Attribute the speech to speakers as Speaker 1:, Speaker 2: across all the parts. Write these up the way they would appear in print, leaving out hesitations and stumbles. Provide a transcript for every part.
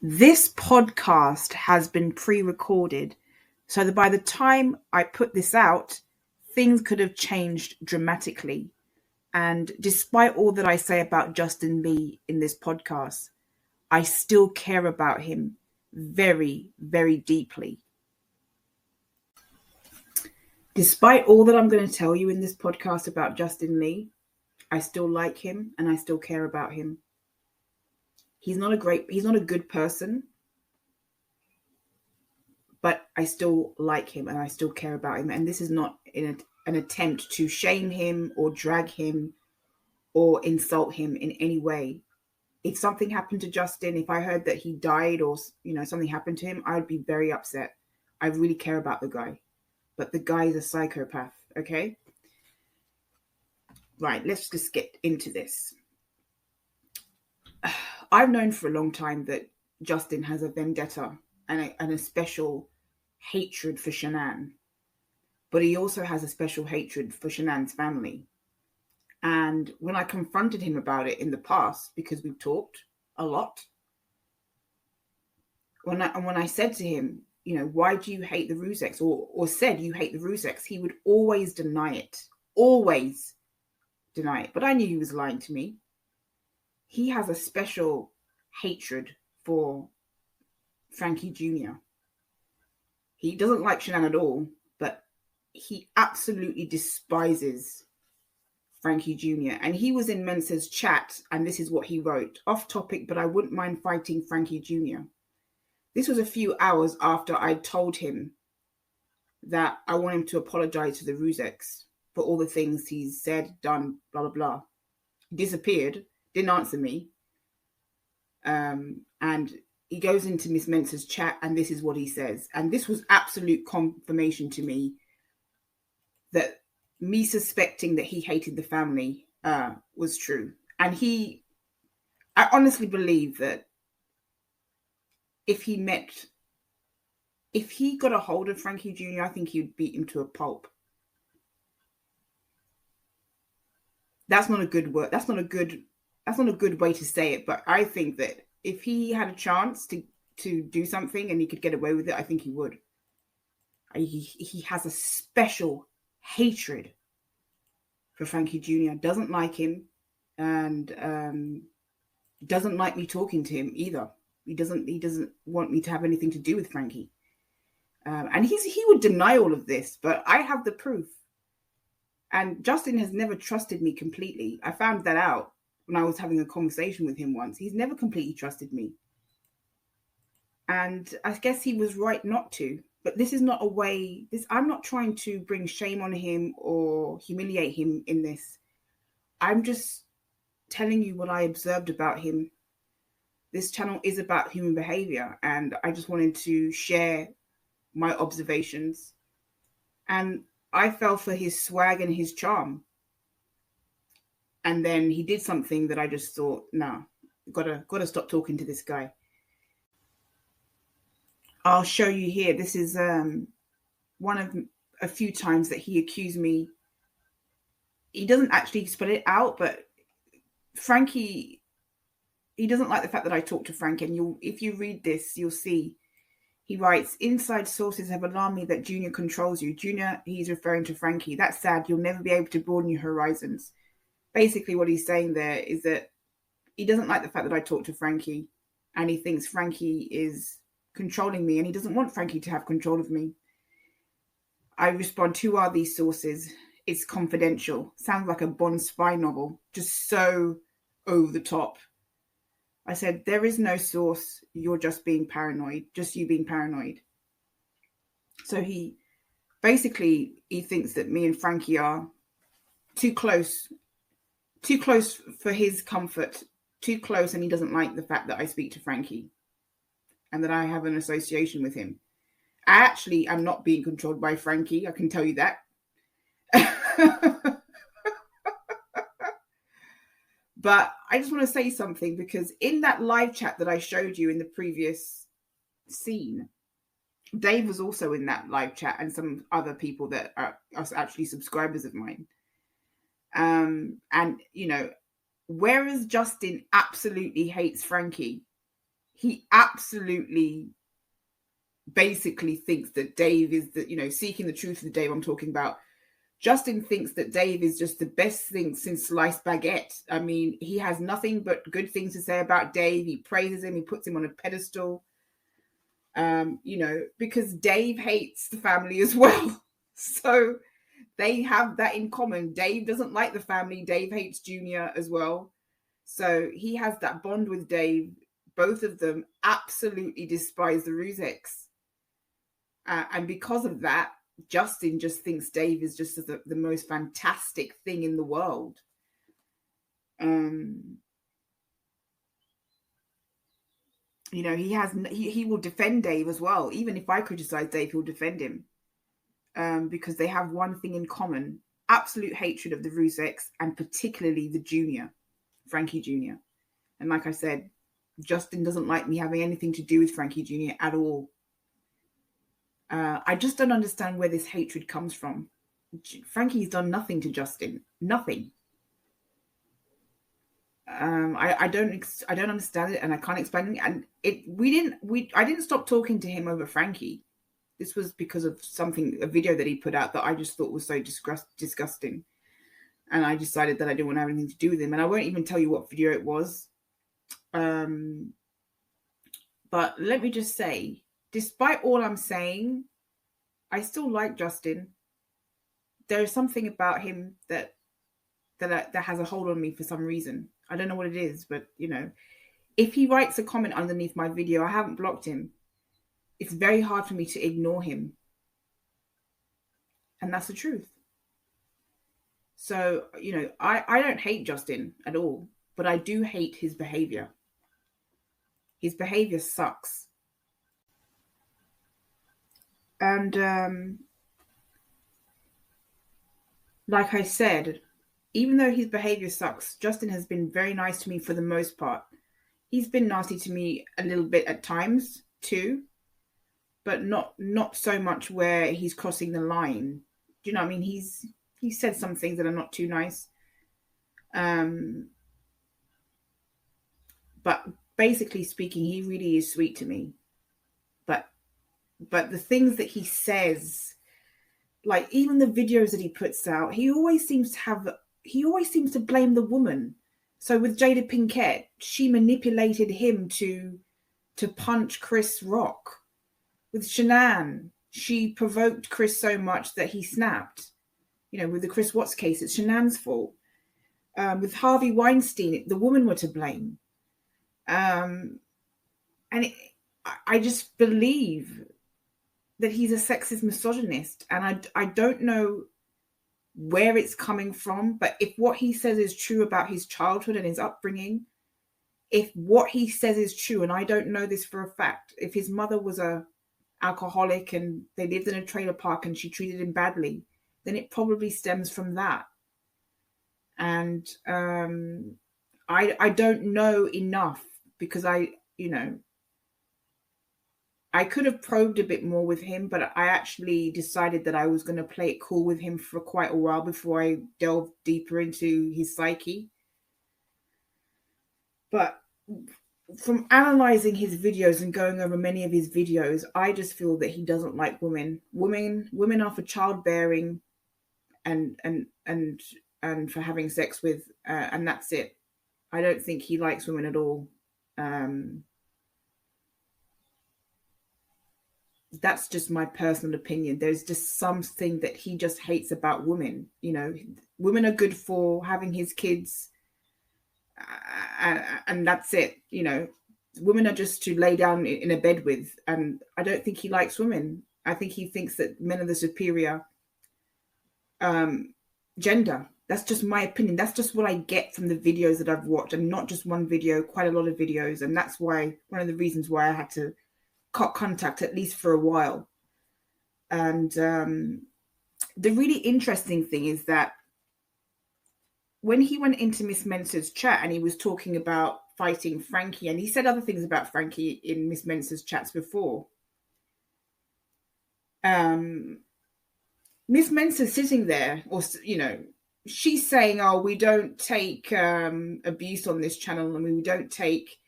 Speaker 1: This podcast has been pre-recorded so that by the time I put this out, things could have changed dramatically. And despite all that I say about Justin Lee in this podcast, I still care about him very, very deeply. Despite all that I'm going to tell you in this podcast about Justin Lee, I still like him and I still care about him. He's not a good person, but I still like him and I still care about him. And this is not an attempt to shame him or drag him or insult him in any way. If something happened to Justin, if I heard that he died or something happened to him, I'd be very upset. I really care about the guy. But the guy is a psychopath, okay? Right, let's just get into this. I've known for a long time that Justin has a vendetta and a special hatred for Shanann. But he also has a special hatred for Shanann's family. And when I confronted him about it in the past, because we've talked a lot, when I said to him, why do you hate the Rzuceks, or said you hate the Rzuceks, he would always deny it. Always deny it. But I knew he was lying to me. He has a special hatred for Frankie Jr. He doesn't like Shanann at all, but he absolutely despises Frankie Jr. And he was in Mensa's chat, and this is what he wrote. Off topic, but I wouldn't mind fighting Frankie Jr. This was a few hours after I told him that I want him to apologize to the Rzuceks for all the things he's said, done, blah, blah, blah. He disappeared, didn't answer me. And he goes into Miss Mensa's chat, and this is what he says. And this was absolute confirmation to me that me suspecting that he hated the family was true. And I honestly believe that if he got a hold of Frankie Jr., I think he would beat him to a pulp. That's not a good word. That's not a good way to say it. But I think that if he had a chance to do something and he could get away with it, I think he would. He has a special hatred for Frankie Jr. Doesn't like him, and doesn't like me talking to him either. He doesn't want me to have anything to do with Frankie. And he would deny all of this, but I have the proof. And Justin has never trusted me completely. I found that out when I was having a conversation with him once. He's never completely trusted me. And I guess he was right not to. But this is not a way. I'm not trying to bring shame on him or humiliate him in this. I'm just telling you what I observed about him. This channel is about human behavior, and I just wanted to share my observations. And I fell for his swag and his charm. And then he did something that I just thought, no, gotta stop talking to this guy. I'll show you here. This is one of a few times that he accused me. He doesn't actually spell it out, but Frankie, he doesn't like the fact that I talk to Frankie. And if you read this, you'll see. He writes, inside sources have alarmed me that Junior controls you. Junior, he's referring to Frankie. That's sad. You'll never be able to broaden your horizons. Basically, what he's saying there is that he doesn't like the fact that I talk to Frankie, and he thinks Frankie is controlling me, and he doesn't want Frankie to have control of me. I respond, who are these sources? It's confidential. Sounds like a Bond spy novel. Just so over the top. I said, there is no source. You're just being paranoid. Just you being paranoid. So he thinks that me and Frankie are too close for his comfort, too close, and he doesn't like the fact that I speak to Frankie and that I have an association with him. I actually am not being controlled by Frankie. I can tell you that. But I just want to say something, because in that live chat that I showed you in the previous scene, Dave was also in that live chat, and some other people that are actually subscribers of mine. And, whereas Justin absolutely hates Frankie, he absolutely basically thinks that Dave is the, seeking the truth of Dave I'm talking about. Justin thinks that Dave is just the best thing since sliced baguette. I mean, he has nothing but good things to say about Dave. He praises him. He puts him on a pedestal. Because Dave hates the family as well. So they have that in common. Dave doesn't like the family. Dave hates Junior as well. So he has that bond with Dave. Both of them absolutely despise the Rzuceks. And because of that, Justin just thinks Dave is just the most fantastic thing in the world. He will defend Dave as well. Even if I criticize Dave, he'll defend him. Because they have one thing in common: absolute hatred of the Rzuceks, and particularly the Junior, Frankie Jr. And like I said, Justin doesn't like me having anything to do with Frankie Jr. at all. I just don't understand where this hatred comes from. Frankie's done nothing to Justin. Nothing. I don't understand it, and I can't explain it. And I didn't stop talking to him over Frankie. This was because of a video that he put out that I just thought was so disgusting. And I decided that I didn't want to have anything to do with him. And I won't even tell you what video it was. But let me just say, despite all I'm saying, I still like Justin. There is something about him that has a hold on me for some reason. I don't know what it is, but if he writes a comment underneath my video, I haven't blocked him. It's very hard for me to ignore him. And that's the truth. So, I don't hate Justin at all, but I do hate his behavior. His behavior sucks. And like I said, even though his behavior sucks, Justin has been very nice to me for the most part. He's been nasty to me a little bit at times too, but not so much where he's crossing the line. Do you know what I mean? He said some things that are not too nice. But basically speaking, he really is sweet to me. But the things that he says, like even the videos that he puts out, he always seems to blame the woman. So with Jada Pinkett, she manipulated him to punch Chris Rock. With Shanann, she provoked Chris so much that he snapped. With the Chris Watts case, it's Shanann's fault. With Harvey Weinstein, the women were to blame. And I just believe that he's a sexist misogynist. And I don't know where it's coming from, but if what he says is true about his childhood and his upbringing, if what he says is true, and I don't know this for a fact, if his mother was a alcoholic and they lived in a trailer park and she treated him badly, then it probably stems from that. And I don't know enough, because I could have probed a bit more with him, but I actually decided that I was going to play it cool with him for quite a while before I delved deeper into his psyche. But from analyzing his videos and going over many of his videos, I just feel that he doesn't like women. Women are for childbearing and for having sex with, and that's it. I don't think he likes women at all. That's just my personal opinion. There's just something that he just hates about women. Women are good for having his kids, and that's it. Women are just to lay down in a bed with, and I don't think he likes women. I think he thinks that men are the superior gender. That's just my opinion. That's just what I get from the videos that I've watched, and not just one video, quite a lot of videos. And that's why one of the reasons why I had to cut contact, at least for a while. And the really interesting thing is that when he went into Miss Mensa's chat and he was talking about fighting Frankie, and he said other things about Frankie in Miss Mensa's chats before, Miss Mensa's sitting there, or she's saying, "Oh, we don't take abuse on this channel, and we don't take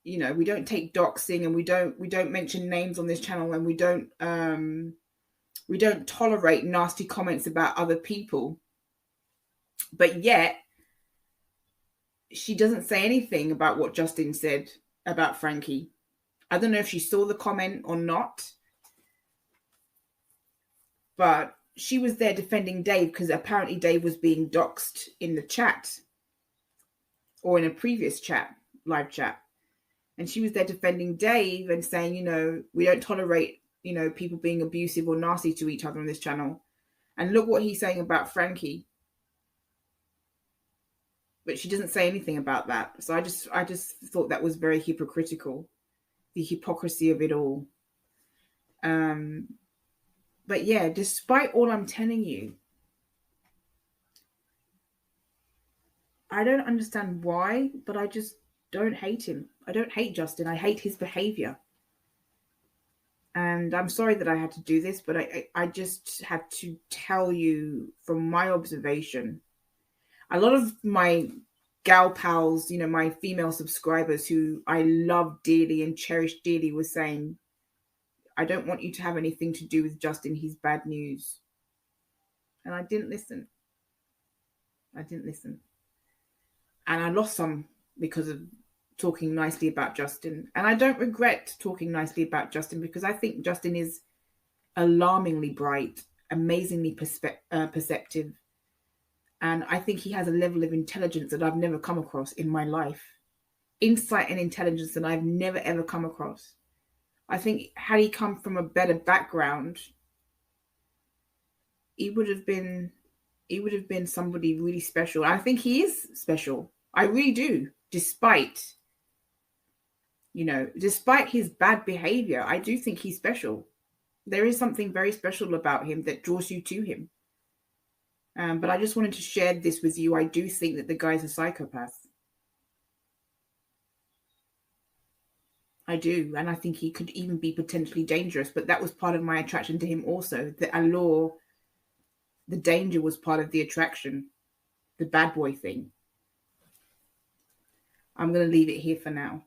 Speaker 1: we don't take doxing, and we don't mention names on this channel, and we don't tolerate nasty comments about other people. But yet she doesn't say anything about what Justin said about Frankie. I don't know if she saw the comment or not, but she was there defending Dave because apparently Dave was being doxed in the chat or in a previous chat, live chat. And she was there defending Dave and saying, we don't tolerate, people being abusive or nasty to each other on this channel. And look what he's saying about Frankie. But she doesn't say anything about that. So I just thought that was very hypocritical, the hypocrisy of it all. But yeah, despite all I'm telling you, I don't understand why, but I just don't hate him. I don't hate Justin. I hate his behavior. And I'm sorry that I had to do this, but I just had to tell you from my observation. A lot of my gal pals, my female subscribers who I love dearly and cherish dearly, were saying, I don't want you to have anything to do with Justin. He's bad news. And I didn't listen. And I lost some because of talking nicely about Justin. And I don't regret talking nicely about Justin, because I think Justin is alarmingly bright, amazingly perceptive. And I think he has a level of intelligence that I've never come across in my life. Insight and intelligence that I've never, ever come across. I think had he come from a better background, he would have been somebody really special. I think he is special. I really do. Despite his bad behavior, I do think he's special. There is something very special about him that draws you to him. But I just wanted to share this with you. I do think that the guy's a psychopath. I do. And I think he could even be potentially dangerous. But that was part of my attraction to him also. The allure, the danger was part of the attraction. The bad boy thing. I'm going to leave it here for now.